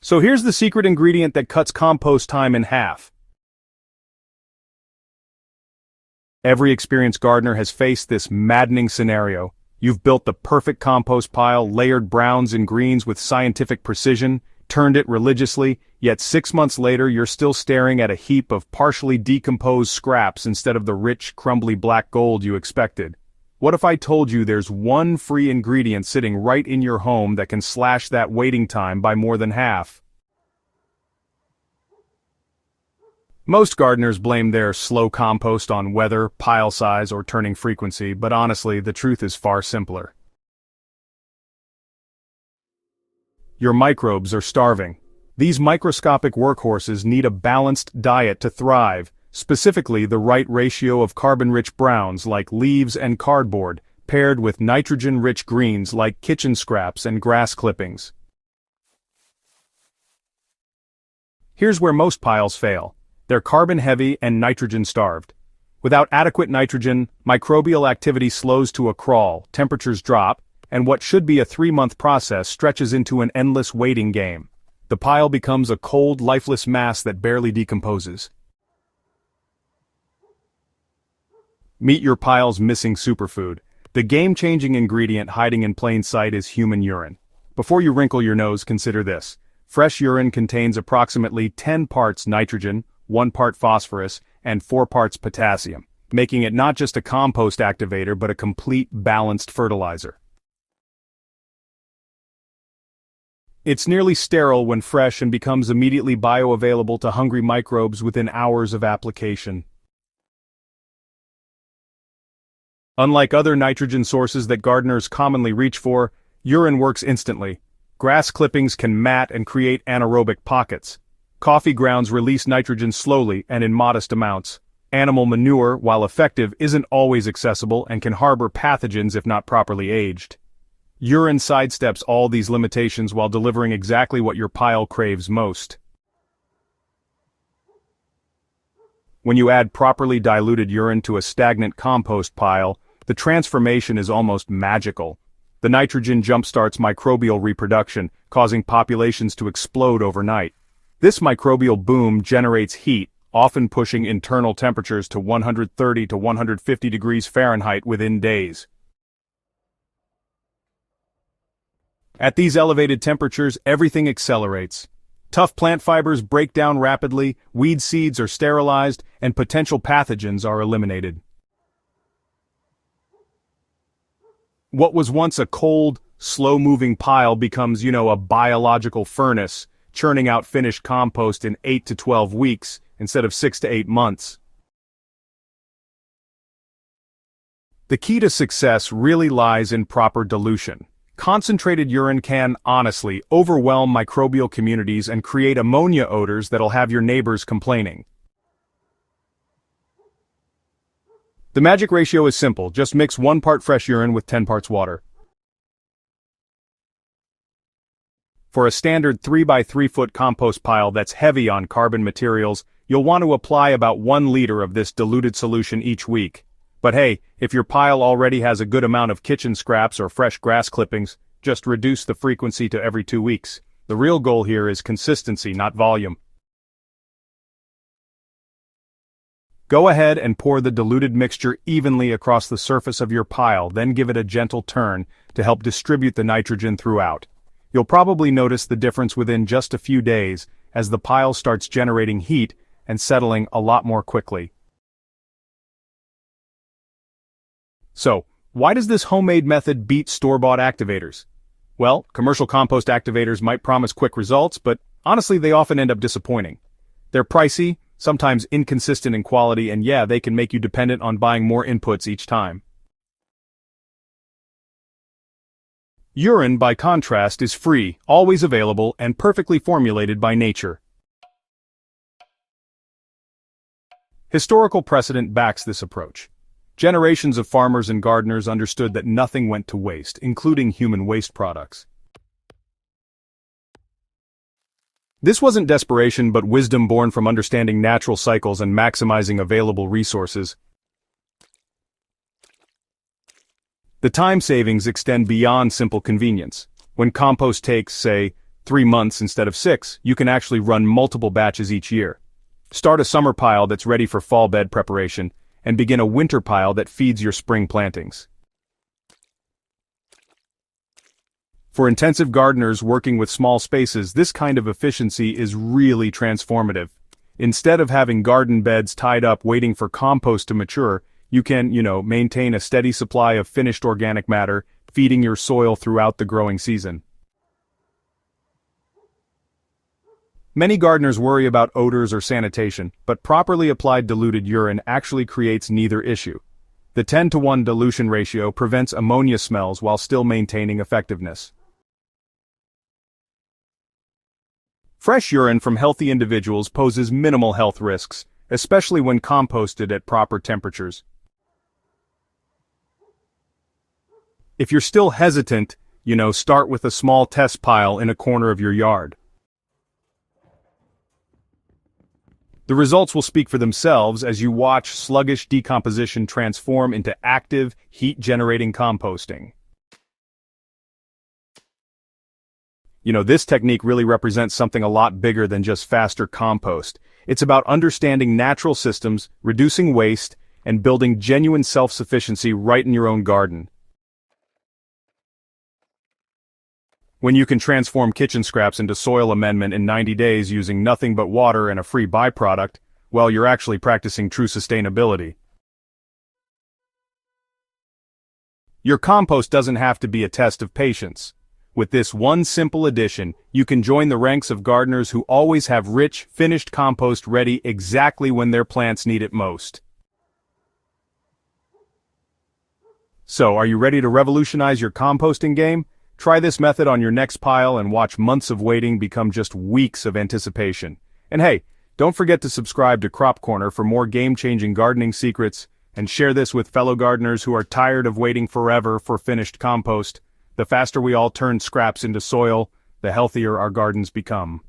So here's the secret ingredient that cuts compost time in half. Every experienced gardener has faced this maddening scenario. You've built the perfect compost pile, layered browns and greens with scientific precision, turned it religiously, yet 6 months later you're still staring at a heap of partially decomposed scraps instead of the rich, crumbly black gold you expected. What if I told you there's one free ingredient sitting right in your home that can slash that waiting time by more than half? Most gardeners blame their slow compost on weather, pile size, or turning frequency, but honestly, the truth is far simpler. Your microbes are starving. These microscopic workhorses need a balanced diet to thrive, specifically the right ratio of carbon-rich browns like leaves and cardboard, paired with nitrogen-rich greens like kitchen scraps and grass clippings. Here's where most piles fail. They're carbon-heavy and nitrogen-starved. Without adequate nitrogen, microbial activity slows to a crawl, temperatures drop, and what should be a 3-month process stretches into an endless waiting game. The pile becomes a cold, lifeless mass that barely decomposes. Meet your pile's missing superfood. The game-changing ingredient hiding in plain sight is human urine. Before you wrinkle your nose, consider this. Fresh urine contains approximately 10 parts nitrogen, 1 part phosphorus, and 4 parts potassium, making it not just a compost activator but a complete, balanced fertilizer. It's nearly sterile when fresh and becomes immediately bioavailable to hungry microbes within hours of application. Unlike other nitrogen sources that gardeners commonly reach for, urine works instantly. Grass clippings can mat and create anaerobic pockets. Coffee grounds release nitrogen slowly and in modest amounts. Animal manure, while effective, isn't always accessible and can harbor pathogens if not properly aged. Urine sidesteps all these limitations while delivering exactly what your pile craves most. When you add properly diluted urine to a stagnant compost pile, the transformation is almost magical. The nitrogen jumpstarts microbial reproduction, causing populations to explode overnight. This microbial boom generates heat, often pushing internal temperatures to 130 to 150 degrees Fahrenheit within days. At these elevated temperatures, everything accelerates. Tough plant fibers break down rapidly, weed seeds are sterilized, and potential pathogens are eliminated. What was once a cold, slow-moving pile becomes, a biological furnace, churning out finished compost in 8 to 12 weeks instead of 6 to 8 months. The key to success really lies in proper dilution. Concentrated urine can, honestly, overwhelm microbial communities and create ammonia odors that'll have your neighbors complaining. The magic ratio is simple, just mix 1 part fresh urine with 10 parts water. For a standard 3 by 3 foot compost pile that's heavy on carbon materials, you'll want to apply about 1 liter of this diluted solution each week. But hey, if your pile already has a good amount of kitchen scraps or fresh grass clippings, just reduce the frequency to every 2 weeks. The real goal here is consistency, not volume. Go ahead and pour the diluted mixture evenly across the surface of your pile, then give it a gentle turn to help distribute the nitrogen throughout. You'll probably notice the difference within just a few days as the pile starts generating heat and settling a lot more quickly. So, why does this homemade method beat store-bought activators? Well, commercial compost activators might promise quick results, but honestly they often end up disappointing. They're pricey, sometimes inconsistent in quality, and yeah, they can make you dependent on buying more inputs each time. Urine, by contrast, is free, always available, and perfectly formulated by nature. Historical precedent backs this approach. Generations of farmers and gardeners understood that nothing went to waste, including human waste products. This wasn't desperation but wisdom born from understanding natural cycles and maximizing available resources. The time savings extend beyond simple convenience. When compost takes, say, 3 months instead of 6, you can actually run multiple batches each year. Start a summer pile that's ready for fall bed preparation, and begin a winter pile that feeds your spring plantings. For intensive gardeners working with small spaces, this kind of efficiency is really transformative. Instead of having garden beds tied up waiting for compost to mature, you can, maintain a steady supply of finished organic matter, feeding your soil throughout the growing season. Many gardeners worry about odors or sanitation, but properly applied diluted urine actually creates neither issue. The 10-to-1 dilution ratio prevents ammonia smells while still maintaining effectiveness. Fresh urine from healthy individuals poses minimal health risks, especially when composted at proper temperatures. If you're still hesitant, start with a small test pile in a corner of your yard. The results will speak for themselves as you watch sluggish decomposition transform into active, heat-generating composting. This technique really represents something a lot bigger than just faster compost. It's about understanding natural systems, reducing waste, and building genuine self-sufficiency right in your own garden. When you can transform kitchen scraps into soil amendment in 90 days using nothing but water and a free byproduct, well, you're actually practicing true sustainability. Your compost doesn't have to be a test of patience. With this one simple addition, you can join the ranks of gardeners who always have rich, finished compost ready exactly when their plants need it most. So, are you ready to revolutionize your composting game? Try this method on your next pile and watch months of waiting become just weeks of anticipation. And hey, don't forget to subscribe to Crop Corner for more game-changing gardening secrets, and share this with fellow gardeners who are tired of waiting forever for finished compost. The faster we all turn scraps into soil, the healthier our gardens become.